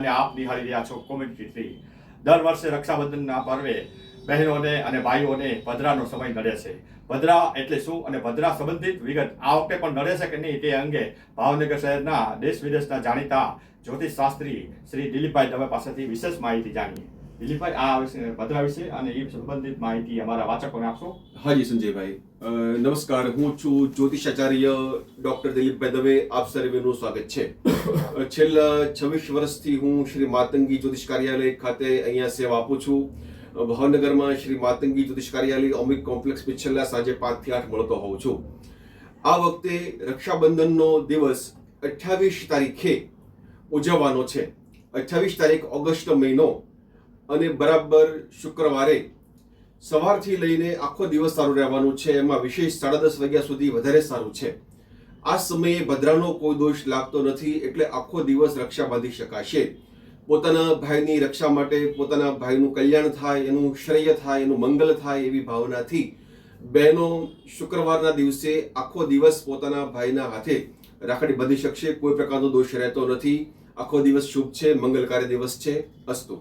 અને આપ નિહાળી રહ્યા છો કોમેન્ટ્રી ટ્રી. દર વર્ષે રક્ષાબંધનના પર્વે બહેનોને અને ભાઈઓને પધરાનો સમય નડે છે. પધરા એટલે શું અને પધરા સંબંધિત વિગત આ વખતે પણ નડે છે કે નહીં તે અંગે ભાવનગર શહેરના દેશ વિદેશના જાણીતા જ્યોતિષ શાસ્ત્રી શ્રી દિલીપભાઈ દવે પાસેથી વિશેષ માહિતી જાણીએ. દિલીપભાઈ, આ પધરા વિશે અને એ સંબંધિત માહિતી અમારા વાચકોને આપશો? હાજી સંજયભાઈ, નમસ્કાર. હું છું જ્યોતિષાચાર્ય ડોક્ટર દિલીપભાઈ દવે. આપ સર્વેનું સ્વાગત છે. છેલ્લા 26 વર્ષથી હું શ્રી માતંગી જ્યોતિષ કાર્યાલય ખાતે અહીંયા સેવા આપું છું. ભાવનગરમાં શ્રી માતંગી જ્યોતિષ કાર્યાલય ઓમિક કોમ્પ્લેક્સ છેલ્લા સાંજે 5 થી 8 મળતો હોઉં છું. આ વખતે રક્ષાબંધનનો દિવસ 28 તારીખે ઉજવવાનો છે. 28 તારીખ ઓગસ્ટ મહિનો અને બરાબર શુક્રવારે સવારથી લઈને આખો દિવસ સારું રહેવાનું છે. એમાં વિશેષ 10:30 વાગ્યા સુધી વધારે સારું છે. આ સમયે ભદ્રાનો કોઈ દોષ લાગતો નથી, એટલે આખો દિવસ રક્ષા બાંધી શકાશે. પોતાના ભાઈની રક્ષા માટે, પોતાના ભાઈનું કલ્યાણ થાય, એનું શ્રેય થાય, એનું મંગલ થાય એવી ભાવનાથી બહેનો શુક્રવારના દિવસે આખો દિવસ પોતાના ભાઈના હાથે રાખડી બાંધી શકશે. કોઈ પ્રકારનો દોષ રહેતો નથી. આખો દિવસ શુભ છે, મંગલકારી દિવસ છે. અસ્તુ.